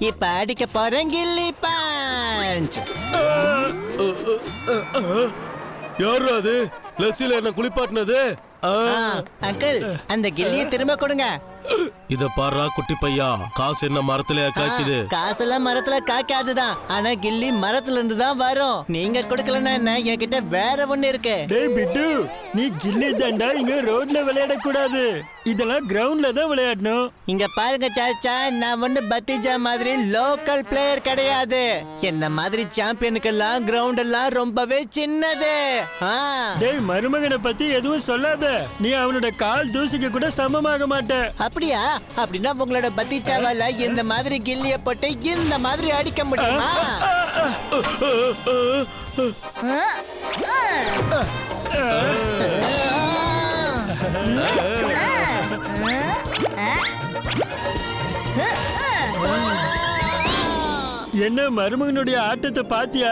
இப்ப அடிக்க போறேன் கில்லி பஞ்ச். யாரு அது? லஸ்ஸில என்ன குளிப்பாட்டினது? அங்கிள், அந்த கில்லியை திரும்ப கொடுங்க. இத பாரா குட்டி பையா, காசு என்ன மரத்துல காய்க்குது? காசெல்லாம் மரத்துல காய்க்காதுதான், ஆனா கில்லி மரத்துல இருந்து தான் வரும். நீங்க கொடுக்கலன்னா என்ன, என்கிட்ட வேற ஒண்ணு இருக்கு. டேய் பிட்டு, நீ கில்லி தண்டா இங்க ரோட்ல விளையாட கூடாது. இதெல்லாம் கிரவுண்ட்ல தான் விளையாடணும். இங்க பாருங்க சாச்சா, நான் ஒண்ணு பத்திஜா மாதிரி லோக்கல் பிளேயர் கிடையாது. என்ன மாதிரி சாம்பியனுக்கெல்லாம் கிரவுண்ட் எல்லாம் ரொம்பவே சின்னது. டேய் மருமகனை பத்தி எதுவும் சொல்லாத. நீ அவனோட கால் தூசிக்கு கூட சமமாக மாட்ட. அப்படியா? அப்படின்னா உங்களோட பத்திச்சாவால இந்த மாதிரி கில்லிய போட்டு இந்த மாதிரி அடிக்க முடியுமா? என்ன மருமகனுடைய ஆட்டத்தை பாத்தியா?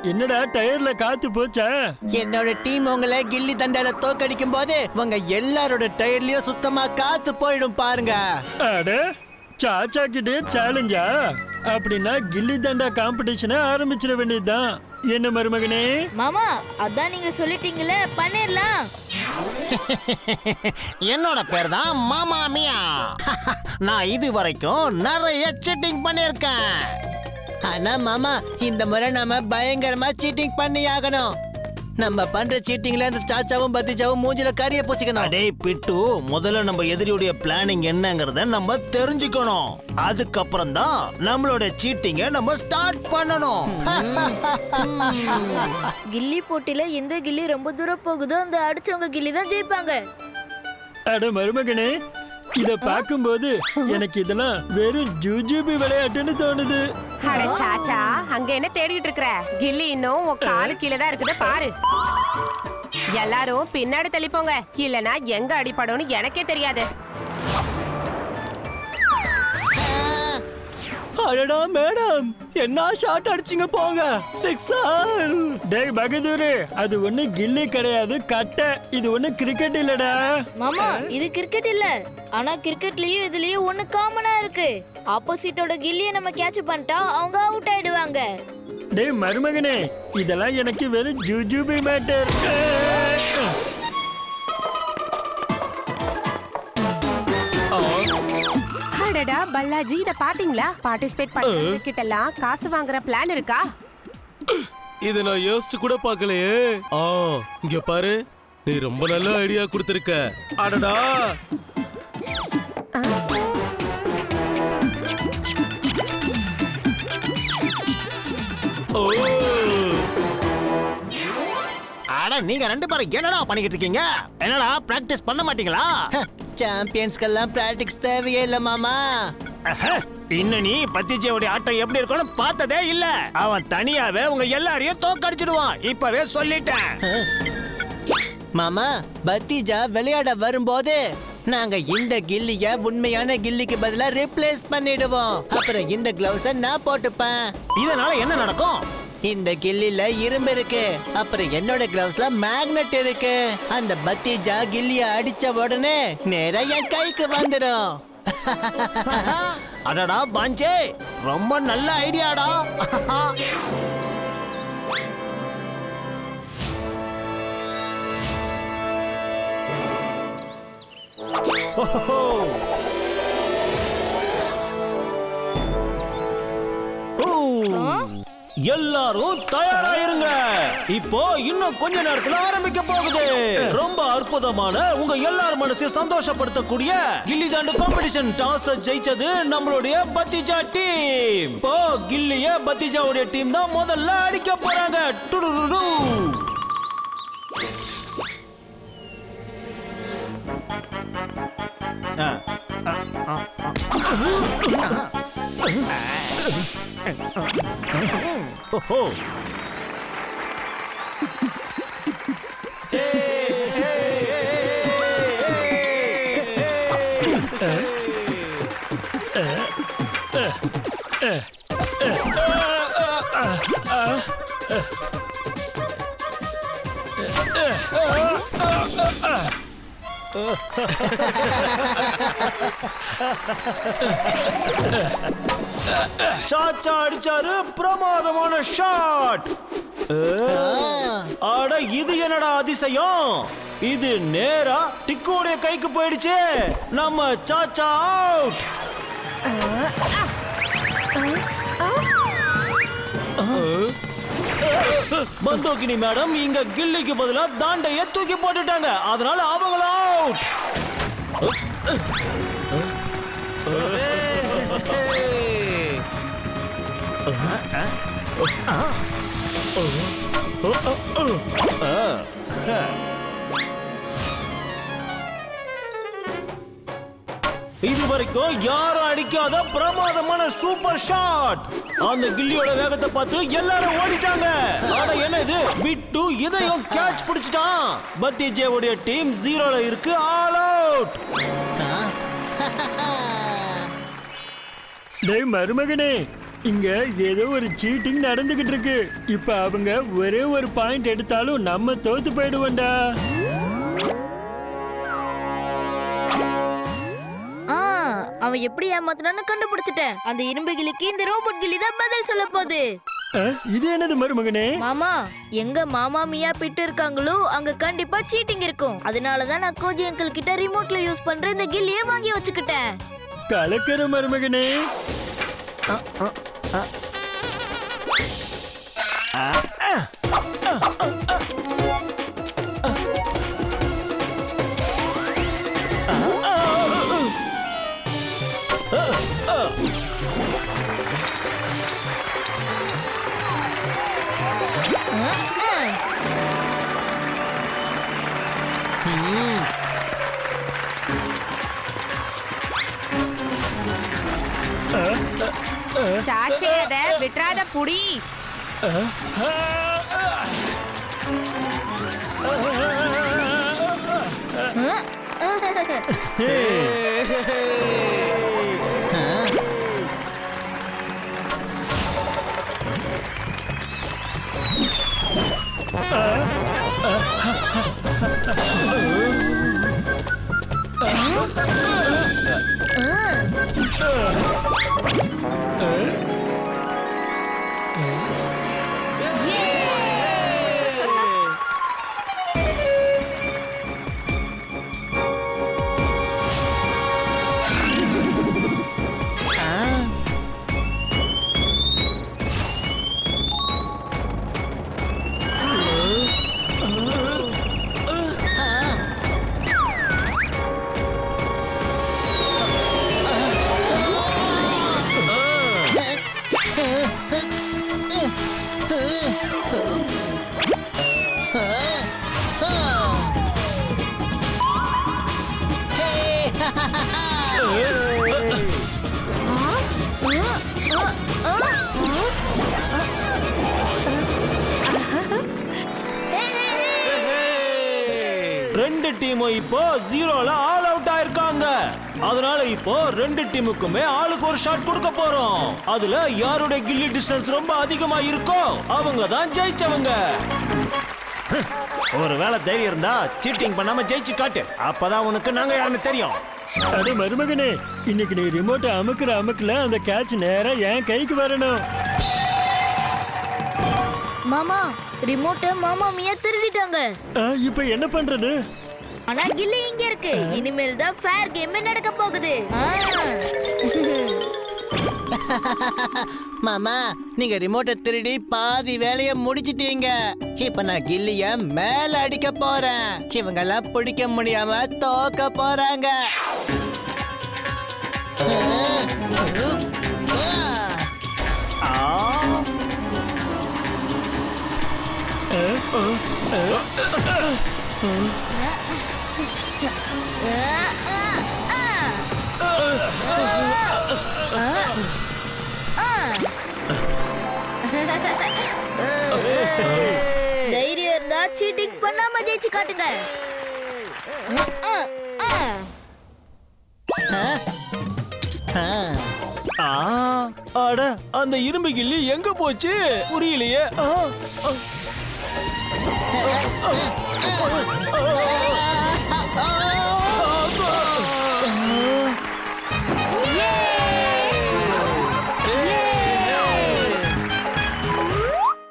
என்னடா டயர்ல காத்து போச்சா? என்னோட டீம் உங்களை கில்லி தண்டால தோக்கடிக்கும் போது உங்க எல்லாரோட டயர்லயும் சுத்தமா காத்து போயிடும் பாருங்க. அட, சாச்சா கிட்டே சேலஞ்சா? அப்படின்னா கில்லி தண்டா காம்படிஷனை ஆரம்பிச்சிட வேண்டியதுதான். என்ன மருமகனே? மாமா, அதான் நீங்க சொல்லிட்டீங்களே, பண்ணிரலாம். என்னோட பேர் தான் மாமா மியா. நான் இது வரைக்கும் நிறைய சீட்டிங் பண்ணிருக்கேன். ஆனா மாமா, இந்த முறை நாம பயங்கரமா சீட்டிங் பண்ணி ஆகணும். நம்ம பண்ற சீட்டிங்ல இந்த சாச்சாவும் பத்திச்சாவும் மூஞ்சில கரிய பூசிக்கணும். அடே பிட்டு, முதல்ல நம்ம எதிரியுடைய பிளானிங் என்னங்கறத நம்ம தெரிஞ்சுக்கணும். அதுக்கப்புறம் தான் நம்மளோட சீட்டிங்க நம்ம ஸ்டார்ட் பண்ணணும். கில்லி போட்டியில எந்த கில்லி ரொம்ப தூரம் போகுதோ அந்த அடிச்சவங்க கில்லி தான் ஜெயிப்பாங்க. அட மருமகனே, இத பாக்கும்போது எனக்கு இதெல்லாம் வெறும் ஜூஜூபி விளையாட்டுன்னு தோணுது. அட சாச்சா, அங்க என்ன தேடிட்டு இருக்கற? கில்லி இன்னும் உன் காலு கீழே தான் இருக்குது பாரு. எல்லாரும் பின்னாடி தள்ளிப்போங்க, இல்லனா எங்க அடிபடும்னு எனக்கே தெரியாது. அடடா மேடம், என்ன ஷாட் அடிச்சிங்க போங்க. சிக்ஸர். டேய் பகதூரு, அது ஒண்ணு கில்லி கிடையாது, கட்டை. இது ஒண்ணு கிரிக்கெட் இல்லடா. மாமா, இது கிரிக்கெட் இல்ல. ஆனா கிரிக்கெட்லயும் இதுலயும் ஒண்ணு காமனா இருக்கு. ஆப்போசிட்டோட கில்லியை நம்ம கேட்ச் பண்ணிட்டா அவங்க அவுட் ஆயிடுவாங்க. டேய் மருமகனே, இதெல்லாம் எனக்கு வெறும் ஜூஜூபி மேட்டர். அடடா பல்லாஜி, இத பாத்தீங்களா? பார்ட்டிசிபேட் பண்றவங்க கிட்ட எல்லாம் காசு வாங்குற பிளான் இருக்கா? இத நான் யோசிச்சு கூட பார்க்கலையே. இங்க பாரு, நீ ரொம்ப நல்ல ஐடியா கொடுத்திருக்க. அடடா, அட, நீங்க ரெண்டு பேரும் என்னடா பண்ணிக்கிட்டு இருக்கீங்க? என்னடா பிராக்டிஸ் பண்ண மாட்டீங்களா? சாம்பியன்ஸ்க்கெல்லாம் பிராக்டிஸ் தேவையே இல்ல மாமா. இன்னும் நீ பத்திஜாவுடைய ஆட்டம் எப்படி இருக்கும்னு பார்த்ததே இல்ல. அவன் தனியாவே உங்க எல்லாரையும் தோக்கடிச்சிடுவான், இப்பவே சொல்லிட்டேன். மாமா, பத்திஜா விளையாட வரும்போது நாங்க இந்த கில்லிய உண்மையான கில்லிக்கு பதிலா ரிப்ளேஸ் பண்ணிடுவோம். அப்புறம் இந்த கிளவுஸ நான் போட்டுப்பேன். இதனால என்ன நடக்கும்? இந்த கில்லில இரும்பு இருக்கு, அப்புறம் என்னோட கிளவுஸ்ல மேக்னெட் இருக்கு. அந்த பத்திஜா கில்லிய அடிச்ச உடனே நேரா என் கைக்கு வந்துடும். அடடா பாஞ்சே, ரொம்ப நல்ல ஐடியாடா. எல்லாரும் தயாராயிருங்க. இப்போ இன்னும் கொஞ்ச நேரத்துல ஆரம்பிக்க போகுது. ரொம்ப அற்புதமான, உங்க எல்லார் மனசையும் சந்தோஷப்படுத்தக்கூடிய கில்லி தாண்டு காம்படிஷன். டாஸ் ஜெயிச்சது நம்மளுடைய பத்திஜா டீம். இப்போ கில்லிய பத்திஜாவுடைய டீம் தான் முதல்ல அடிக்க போறாங்க. டுடுடுடு. ஓஹோ, சாச்சா அடிச்சாரு பிரமாதமான ஷாட். அட இது என்னடா அதிசயம், இது நேரா டிக்கோடைய கைக்கு போயிடுச்சு. நம்ம சாச்சா அவுட். பந்தோகினி மேடம் இங்க கில்லிக்கு பதிலா தாண்டைய தூக்கி போட்டுட்டாங்க, அதனால அவங்கள அவுட். இதுவரைக்கும் யாரும் அடிக்காத பிரமாதமான சூப்பர் ஷாட். அந்த கில்லியோட வேகத்தை பார்த்து எல்லாரும் ஓடிட்டாங்க. ஆனா என்ன இது, பிட்டு இதையும் கேட்ச் பிடிச்சிட்டான். பத்திஜே உடைய டீம் 0ல இருக்கு, ஆல் அவுட். டேய் மருமகனே, இங்க ஏதோ ஒரு சீட்டிங் நடந்துகிட்டு இருக்கு. இப்ப அவங்க ஒரே ஒரு பாயிண்ட் எடுத்தாலும் நம்ம தோத்து போயிடுவோம்டா. அவன் எப்படி ஏமாத்தினான்னு கண்டுபிடிச்சிட்டேன். அந்த இரும்பு கிளிக்கு இந்த ரோபோட் கிளி தான் பதில் சொல்ல போகுது. இது என்னது மருமகனே? மாமா, எங்க மாமா மியா பிட்டு இருக்காங்களோ அங்க கண்டிப்பா சீட்டிங் இருக்கும். அதனாலதான் நான் கோஜி அங்கிள் கிட்ட ரிமோட்ல யூஸ் பண்ற இந்த கில்லியே வாங்கி வச்சுக்கிட்டேன். கலக்கிற மருமகனே. சாச்சே அத விட்றாத புடி. ரெண்டு டீமும் இப்போ 0ல ஆல் அவுட் ஆயிருக்காங்க. அதனால இப்போ ரெண்டு டீமுக்குமே ஆளுக்கு ஒரு ஷாட் கொடுக்க போறோம். அதுல யாருடைய கில்லி டிஸ்டன்ஸ் ரொம்ப அதிகமா இருக்கோ அவங்க தான் ஜெயிச்சவங்க. ஒருவேளை தைரியம் இருந்தா சீட்டிங் பண்ணாம ஜெயிச்சு காட்டு, அப்பதான் உனக்கு நாங்க யாருன்னு தெரியும். அட மருமகனே, இன்னைக்கு நீ ரிமோட்டை அமுக்குற அமுக்குல அந்த கேட்ச் நேரா என் கைக்கு வரணும். மாமா, ரிமோட்டை மாமா மியா திருடிட்டாங்க. இப்ப என்ன பண்றது? ஆனா கில்லி இங்க இருக்கு. இனிமேல் தான் ஃபேர் கேம் நடக்க போகுது. மாமா, நீங்க ரிமோட்டை திருடி பாதி வேலைய முடிச்சிட்டீங்க. இப்ப நான் கில்லிய மேல அடிக்க போறேன். இவங்க எல்லாம் பிடிக்க முடியாம தோக்க போறாங்க. தைரியம் இருந்தா சீட்டிங் பண்ணாம ஜெயிச்சு காட்டுங்க. அட, அந்த இரும்பு கில்லி எங்க போச்சு புரியலையே.